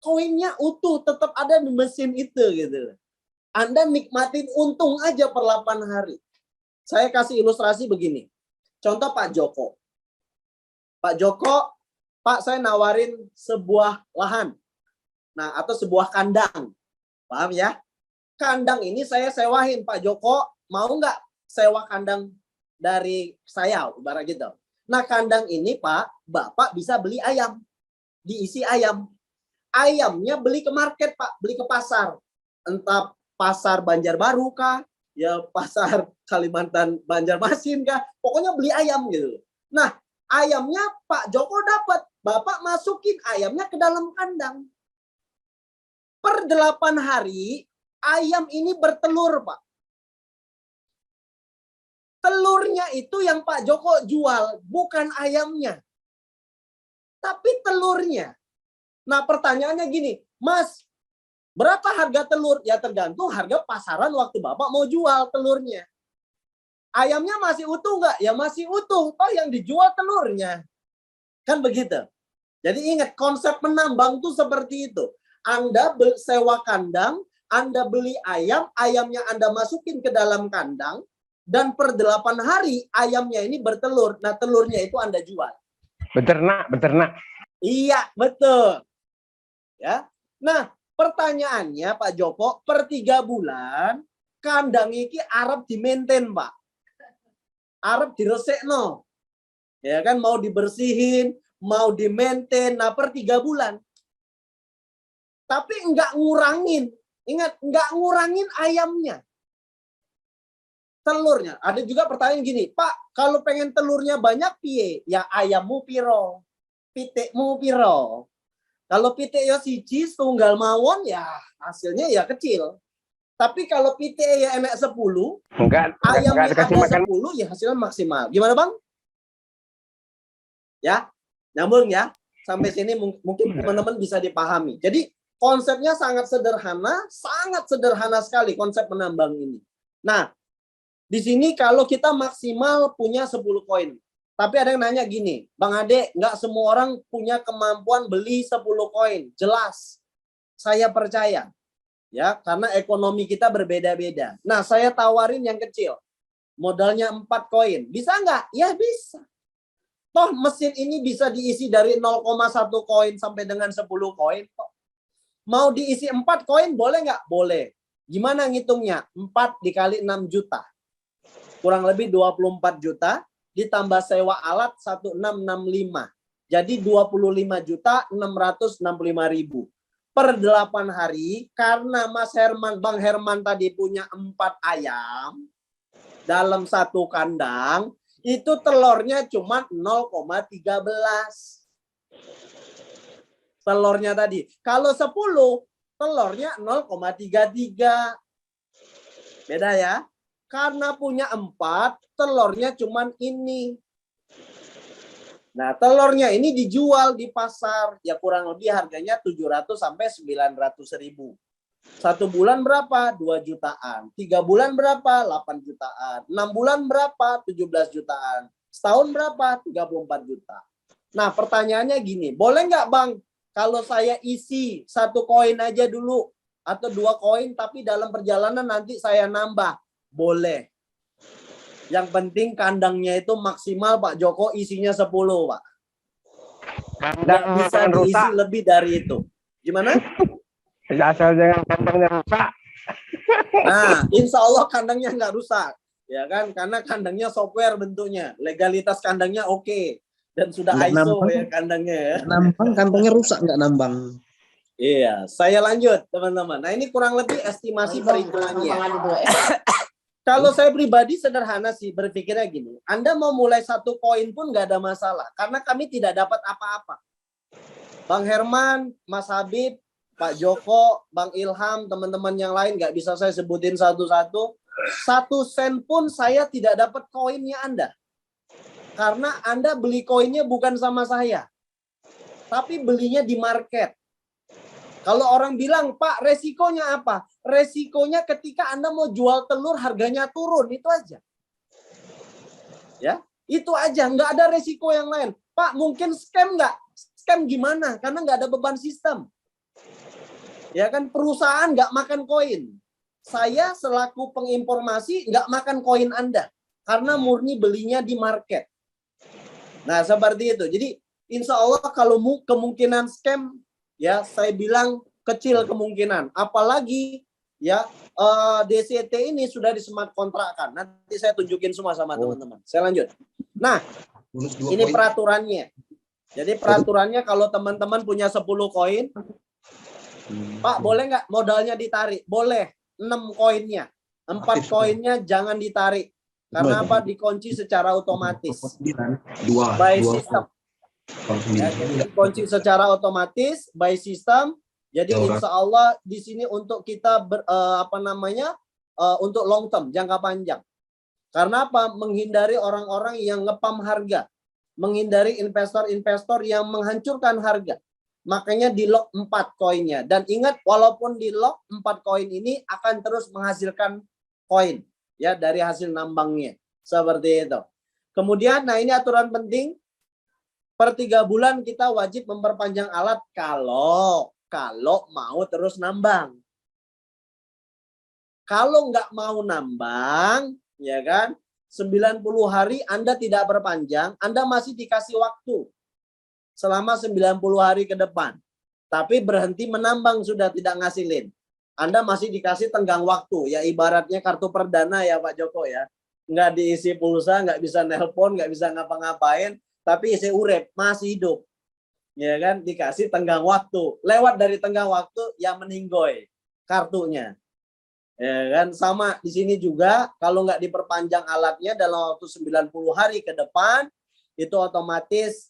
Koinnya utuh, tetap ada di mesin itu gitu. Anda nikmatin untung aja per 8 hari. Saya kasih ilustrasi begini. Contoh Pak Joko. Pak Joko, Pak saya nawarin sebuah lahan. Nah, atau sebuah kandang. Paham ya? Kandang ini saya sewahin. Pak Joko, mau nggak sewa kandang dari saya? Ibarat gitu. Nah, kandang ini Pak, Bapak bisa beli ayam. Diisi ayam. Ayamnya beli ke market Pak, beli ke pasar. Entah pasar Banjarbaru kah? Ya pasar Kalimantan Banjarmasin kah? Pokoknya beli ayam gitu. Nah, ayamnya Pak Joko dapat. Bapak masukin ayamnya ke dalam kandang. Per 8 hari, ayam ini bertelur, Pak. Telurnya itu yang Pak Joko jual, bukan ayamnya. Tapi telurnya. Nah, pertanyaannya gini, Mas, berapa harga telur? Ya tergantung harga pasaran waktu Bapak mau jual telurnya. Ayamnya masih utuh nggak? Ya masih utuh. Toh yang dijual telurnya. Kan begitu. Jadi ingat, konsep menambang tuh seperti itu. Anda sewa kandang, Anda beli ayam, ayamnya Anda masukin ke dalam kandang, dan per 8 hari ayamnya ini bertelur. Nah, telurnya itu Anda jual. Beternak. Iya, betul. Ya. Nah, pertanyaannya Pak Joko, per 3 bulan, kandang ini arep di-maintain, Pak. Arep diresekno. Ya kan, mau dibersihin, mau di-maintain, nah per 3 bulan. Tapi enggak ngurangin. Ingat, enggak ngurangin ayamnya. Telurnya. Ada juga pertanyaan gini, Pak, kalau pengen telurnya banyak, piye? Ya ayammu piro? Pitikmu piro? Kalau pitik ya siji, tunggal mawon, ya hasilnya ya kecil. Tapi kalau pitik ya enak 10, ayamnya ada makan 10, ya hasilnya maksimal. Gimana Bang? Ya, nyambung ya. Sampai sini mungkin teman-teman bisa dipahami. Jadi konsepnya sangat sederhana sekali konsep menambang ini. Nah, di sini kalau kita maksimal punya 10 koin. Tapi ada yang nanya gini, Bang Ade, nggak semua orang punya kemampuan beli 10 koin. Jelas, saya percaya. Ya, karena ekonomi kita berbeda-beda. Nah, saya tawarin yang kecil. Modalnya 4 koin. Bisa nggak? Ya bisa. Toh mesin ini bisa diisi dari 0,1 koin sampai dengan 10 koin. Mau diisi 4 koin boleh nggak? Boleh. Gimana ngitungnya? 4 dikali 6 juta. Kurang lebih 24 juta. Ditambah sewa alat 1665. Jadi 25.665.000. Per 8 hari, karena Bang Herman tadi punya 4 ayam dalam satu kandang, itu telurnya cuma 0,13. Telurnya tadi. Kalau 10, telurnya 0,33. Beda ya. Karena punya 4, telurnya cuman ini. Nah, telurnya ini dijual di pasar. Ya kurang lebih harganya 700 sampai 900.000. 1 bulan berapa? 2 jutaan. 3 bulan berapa? 8 jutaan. 6 bulan berapa? 17 jutaan. Setahun berapa? 34 juta. Nah, pertanyaannya gini. Boleh nggak Bang? Kalau saya isi 1 koin aja dulu. Atau 2 koin, tapi dalam perjalanan nanti saya nambah. Boleh. Yang penting kandangnya itu maksimal Pak Joko isinya 10, Pak. Nggak bisa diisi rusak lebih dari itu. Gimana? Asal jangan kandangnya rusak. Nah, insya Allah kandangnya nggak rusak. Ya kan? Karena kandangnya software bentuknya. Legalitas kandangnya oke. Dan sudah nggak ISO nambang, ya kandangnya ya. Nambang kandangnya rusak nggak nambang? Iya, saya lanjut teman-teman. Nah ini kurang lebih estimasi perhitungannya. Kalau saya pribadi sederhana sih berpikirnya gini. Anda mau mulai satu koin pun nggak ada masalah. Karena kami tidak dapat apa-apa. Bang Herman, Mas Habib, Pak Joko, Bang Ilham, teman-teman yang lain nggak bisa saya sebutin satu-satu. 1 sen pun saya tidak dapat koinnya Anda. Karena Anda beli koinnya bukan sama saya. Tapi belinya di market. Kalau orang bilang, Pak, resikonya apa? Resikonya ketika Anda mau jual telur, harganya turun. Itu aja. Ya, itu aja. Nggak ada resiko yang lain. Pak, mungkin scam nggak? Scam gimana? Karena nggak ada beban sistem. Ya kan, perusahaan nggak makan koin. Saya selaku penginformasi nggak makan koin Anda. Karena murni belinya di market. Nah, seperti itu. Jadi, insya Allah kalau kemungkinan scam, ya saya bilang kecil kemungkinan. Apalagi ya DCT ini sudah di smart kontrakkan. Nanti saya tunjukin semua sama teman-teman. Saya lanjut. Nah, ini peraturannya. Jadi peraturannya kalau teman-teman punya 10 koin, Pak boleh nggak modalnya ditarik? Boleh. 6 koinnya. 4 koinnya jangan ditarik. Karena apa? Dikunci secara otomatis. By system. Ya, jadi dikunci secara otomatis by system. Jadi insya Allah di sini untuk kita untuk long term, jangka panjang. Karena apa? Menghindari orang-orang yang ngepam harga, menghindari investor-investor yang menghancurkan harga. Makanya di lock 4 koinnya. Dan ingat, walaupun di lock 4 koin ini akan terus menghasilkan koin ya dari hasil nambangnya. Seperti itu. Kemudian, nah ini aturan penting. Per 3 bulan kita wajib memperpanjang alat kalau mau terus nambang. Kalau nggak mau nambang, ya kan, 90 hari Anda tidak perpanjang, Anda masih dikasih waktu selama 90 hari ke depan. Tapi berhenti menambang sudah tidak ngasilin. Anda masih dikasih tenggang waktu, ya ibaratnya kartu perdana ya Pak Joko ya. Nggak diisi pulsa, nggak bisa nelpon, nggak bisa ngapa-ngapain. Tapi isi urep masih hidup, ya kan, dikasih tenggang waktu, lewat dari tenggang waktu yang meninggoy kartunya, ya kan. Sama di sini juga kalau nggak diperpanjang alatnya dalam waktu 90 hari ke depan, itu otomatis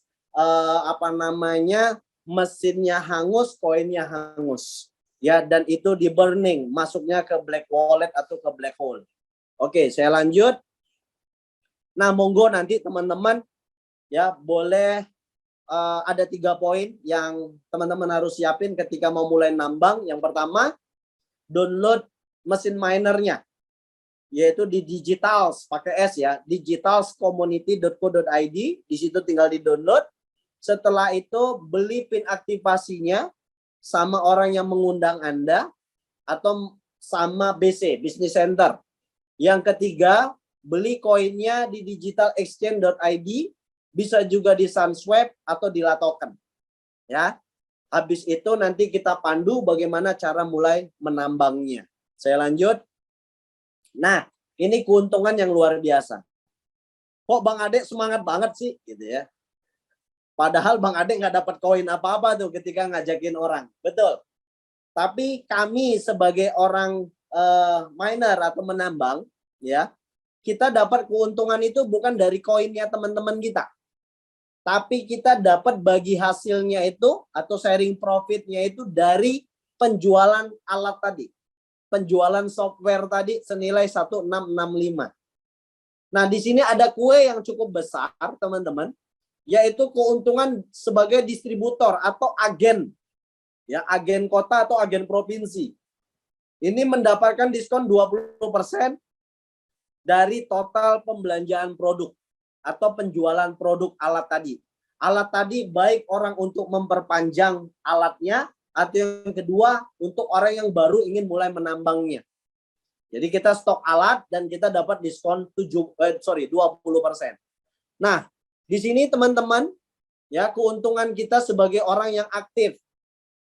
mesinnya hangus, koinnya hangus, ya, dan itu di burning, masuknya ke black wallet atau ke black hole. Oke, saya lanjut. Nah, monggo nanti teman-teman ya boleh ada 3 poin yang teman-teman harus siapin ketika mau mulai nambang. Yang pertama, download mesin minernya, yaitu di Digitals, pakai S ya, digitalscommunity.co.id. Di situ tinggal di-download. Setelah itu beli pin aktivasinya sama orang yang mengundang Anda atau sama BC, Business Center. Yang ketiga, beli koinnya di digitalexchange.id. Bisa juga di Sunswap atau di Latoken. Ya. Habis itu nanti kita pandu bagaimana cara mulai menambangnya. Saya lanjut. Nah, ini keuntungan yang luar biasa. Kok Bang Ade semangat banget sih gitu ya. Padahal Bang Ade nggak dapat koin apa-apa tuh ketika ngajakin orang. Betul. Tapi kami sebagai orang miner atau menambang ya, kita dapat keuntungan itu bukan dari koinnya teman-teman kita. Tapi kita dapat bagi hasilnya itu atau sharing profitnya itu dari penjualan alat tadi. Penjualan software tadi senilai 1665. Nah, di sini ada kue yang cukup besar, teman-teman, yaitu keuntungan sebagai distributor atau agen. Ya, agen kota atau agen provinsi. Ini mendapatkan diskon 20% dari total pembelanjaan produk atau penjualan produk alat tadi. Alat tadi baik orang untuk memperpanjang alatnya atau yang kedua untuk orang yang baru ingin mulai menambangnya. Jadi kita stok alat dan kita dapat diskon 20%. Nah, di sini teman-teman ya, keuntungan kita sebagai orang yang aktif.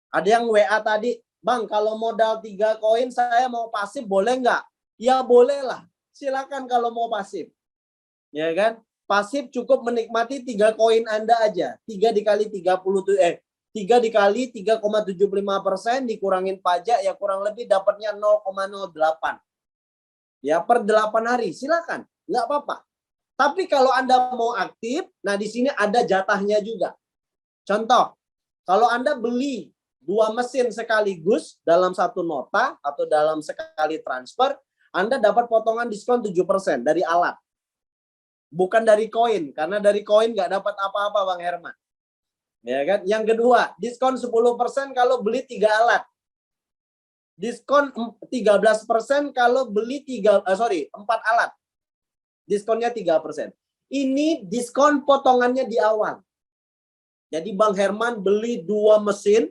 Ada yang WA tadi, Bang, kalau modal 3 koin saya mau pasif boleh nggak? Ya boleh lah. Silakan kalau mau pasif. Ya kan? Pasif cukup menikmati 3 koin Anda aja. 3 dikali 30 3 dikali 3,75% dikurangin pajak ya kurang lebih dapatnya 0,08. Ya per 8 hari silakan, nggak apa-apa. Tapi kalau Anda mau aktif, nah di sini ada jatahnya juga. Contoh, kalau Anda beli 2 mesin sekaligus dalam satu nota atau dalam sekali transfer, Anda dapat potongan diskon 7% dari alat. Bukan dari koin, karena dari koin nggak dapat apa-apa Bang Herman. Ya kan? Yang kedua, diskon 10% kalau beli 3 alat. Diskon 13% kalau beli 4 alat. Diskonnya 3%. Ini diskon potongannya di awal. Jadi Bang Herman beli 2 mesin,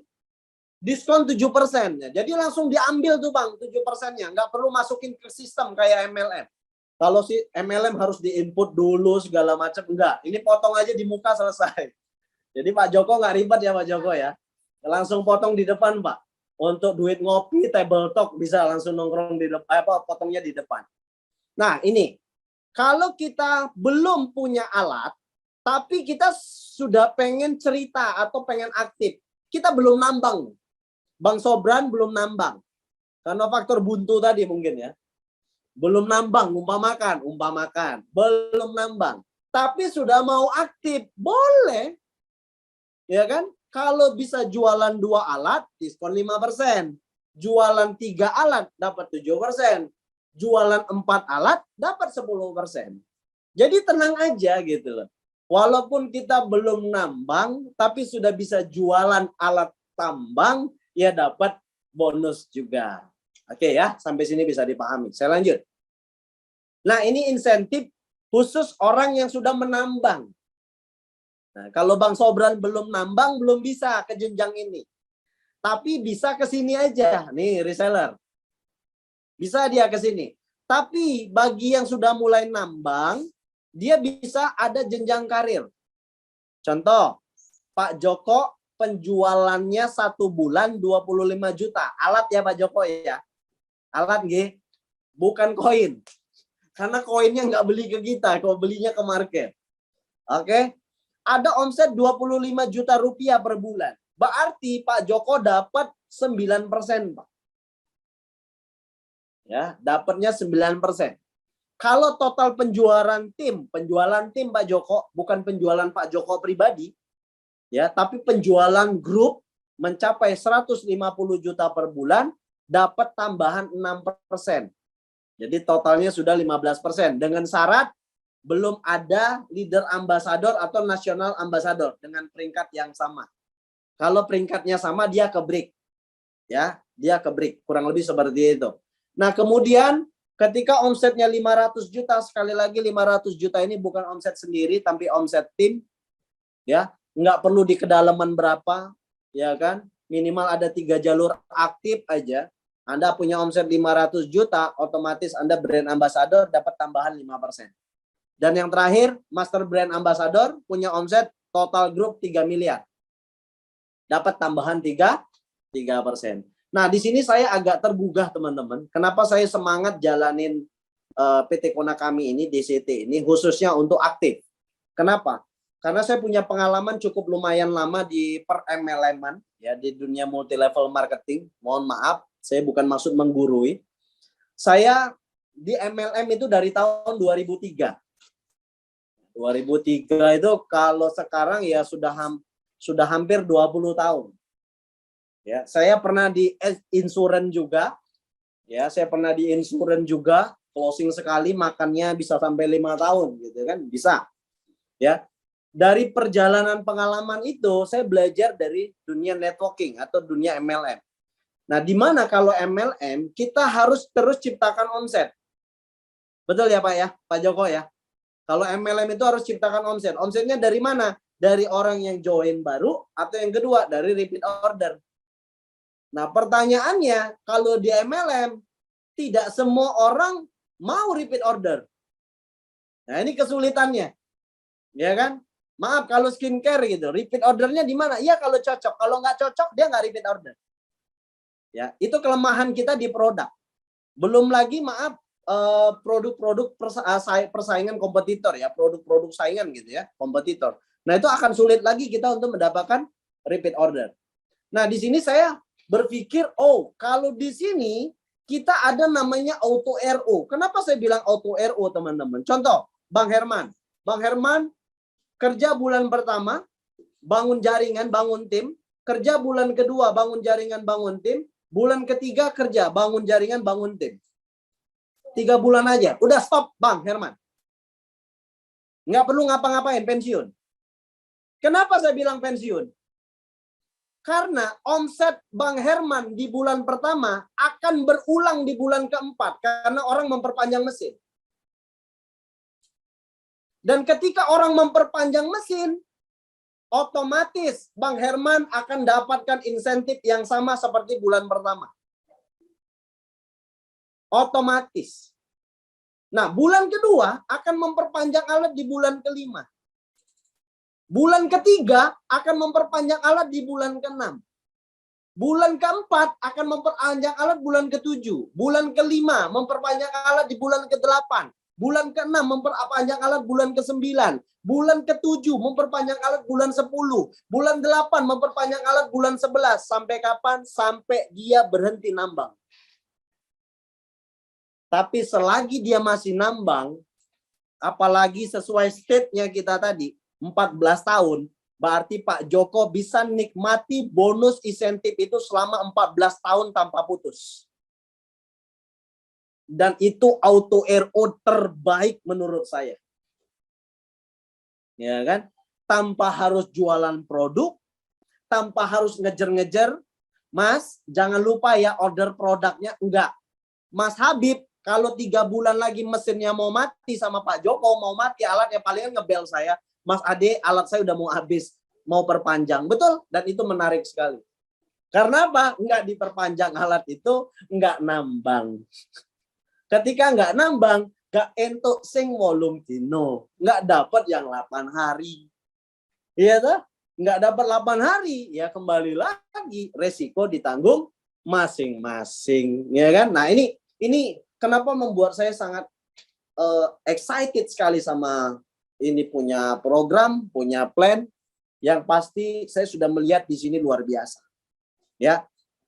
diskon 7%. Jadi langsung diambil tuh Bang 7%-nya. Nggak perlu masukin ke sistem kayak MLM. Kalau si MLM harus diinput dulu segala macam. Enggak, ini potong aja di muka selesai. Jadi Pak Joko nggak ribet ya Pak Joko ya. Langsung potong di depan Pak. Untuk duit ngopi, table talk bisa langsung nongkrong di depan, potongnya di depan. Nah ini, kalau kita belum punya alat, tapi kita sudah pengen cerita atau pengen aktif, kita belum nambang. Bang Sobran belum nambang. Karena faktor buntu tadi mungkin ya. Belum nambang, umpamakan. Belum nambang. Tapi sudah mau aktif, boleh. Ya kan? Kalau bisa jualan 2 alat, diskon 5%. Jualan 3 alat, dapat 7%. Jualan 4 alat, dapat 10%. Jadi tenang aja gitu loh. Walaupun kita belum nambang, tapi sudah bisa jualan alat tambang, ya dapat bonus juga. Oke ya, sampai sini bisa dipahami. Saya lanjut. Nah ini insentif khusus orang yang sudah menambang. Nah, kalau Bang Sobran belum nambang, belum bisa ke jenjang ini. Tapi bisa ke sini aja. Nih, reseller. Bisa dia ke sini. Tapi bagi yang sudah mulai nambang, dia bisa ada jenjang karir. Contoh, Pak Joko penjualannya 1 bulan 25 juta. Alat ya Pak Joko ya. Alat nggih. Bukan koin. Karena koinnya nggak beli ke kita, kalau belinya ke market. Oke. Ada omset 25 juta rupiah per bulan. Berarti Pak Joko dapat 9%, Pak. Ya, dapatnya 9%. Kalau total penjualan tim Pak Joko, bukan penjualan Pak Joko pribadi, ya, tapi penjualan grup mencapai 150 juta per bulan, dapat tambahan 6%. Jadi totalnya sudah 15%. Dengan syarat belum ada leader ambassador atau nasional ambassador dengan peringkat yang sama. Kalau peringkatnya sama, dia ke break. Ya, dia ke break. Kurang lebih seperti itu. Nah, kemudian ketika omsetnya 500 juta, sekali lagi 500 juta ini bukan omset sendiri, tapi omset tim. Ya, nggak perlu di kedalaman berapa, ya kan? Minimal ada 3 jalur aktif aja. Anda punya omset 500 juta, otomatis Anda brand ambassador dapat tambahan 5%. Dan yang terakhir, master brand ambassador punya omset total grup 3 miliar. Dapat tambahan 3%. Nah, di sini saya agak tergugah teman-teman. Kenapa saya semangat jalanin PT Konakami ini, DCT ini, khususnya untuk aktif. Kenapa? Karena saya punya pengalaman cukup lumayan lama di per MLM-an, ya, di dunia multi level marketing. Mohon maaf, saya bukan maksud menggurui. Saya di MLM itu dari tahun 2003. 2003 itu kalau sekarang ya sudah hampir 20 tahun. Ya, saya pernah di insuran juga. Ya, saya pernah di insuran juga, closing sekali makannya bisa sampai 5 tahun gitu kan, bisa. Ya. Dari perjalanan pengalaman itu saya belajar dari dunia networking atau dunia MLM. Nah, di mana kalau MLM kita harus terus ciptakan omset. Betul ya Pak ya, Pak Joko ya? Kalau MLM itu harus ciptakan omset. Omsetnya dari mana? Dari orang yang join baru atau yang kedua dari repeat order. Nah, pertanyaannya kalau di MLM tidak semua orang mau repeat order. Nah, ini kesulitannya. Ya kan? Maaf kalau skincare gitu, repeat ordernya di mana? Iya kalau cocok. Kalau nggak cocok dia nggak repeat order. Ya, itu kelemahan kita di produk. Belum lagi maaf produk-produk persaingan kompetitor ya, produk-produk saingan gitu ya, kompetitor. Nah, itu akan sulit lagi kita untuk mendapatkan repeat order. Nah, di sini saya berpikir, oh, kalau di sini kita ada namanya auto RO. Kenapa saya bilang auto RO, teman-teman? Contoh, Bang Herman. Bang Herman kerja bulan pertama, bangun jaringan, bangun tim. Kerja bulan kedua, bangun jaringan, bangun tim. Bulan ketiga kerja, bangun jaringan, bangun tim. 3 bulan aja. Udah stop, Bang Herman. Nggak perlu ngapa-ngapain, pensiun. Kenapa saya bilang pensiun? Karena omset Bang Herman di bulan pertama akan berulang di bulan keempat. Karena orang memperpanjang mesin. Dan ketika orang memperpanjang mesin, otomatis Bang Herman akan dapatkan insentif yang sama seperti bulan pertama. Otomatis. Nah, bulan kedua akan memperpanjang alat di bulan kelima. Bulan ketiga akan memperpanjang alat di bulan ke-6. Bulan keempat akan memperpanjang alat bulan ke-7. Bulan kelima memperpanjang alat di bulan ke-8. Bulan ke-6 memperpanjang alat bulan ke-9. Bulan ke-7 memperpanjang alat bulan 10. Bulan 8 memperpanjang alat bulan 11. Sampai kapan? Sampai dia berhenti nambang. Tapi selagi dia masih nambang, apalagi sesuai state-nya kita tadi, 14 tahun, berarti Pak Joko bisa nikmati bonus insentif itu selama 14 tahun tanpa putus. Dan itu auto RO terbaik menurut saya. Ya kan? Tanpa harus jualan produk, tanpa harus ngejar-ngejar. Mas, jangan lupa ya order produknya. Enggak. Mas Habib, kalau 3 bulan lagi mesinnya mau mati sama Pak Joko, mau mati alatnya, palingan ngebel saya. Mas Ade, alat saya udah mau habis, mau perpanjang. Betul, dan itu menarik sekali. Karena apa? Enggak diperpanjang alat itu, enggak nambang. Ketika enggak nambang, enggak entuk sing wolung dino. Enggak dapat yang 8 hari. Iya toh? Enggak dapat 8 hari, ya kembali lagi resiko ditanggung masing-masing, ya kan? Nah, ini kenapa membuat saya sangat excited sekali sama ini, punya program, punya plan yang pasti saya sudah melihat di sini luar biasa. Ya.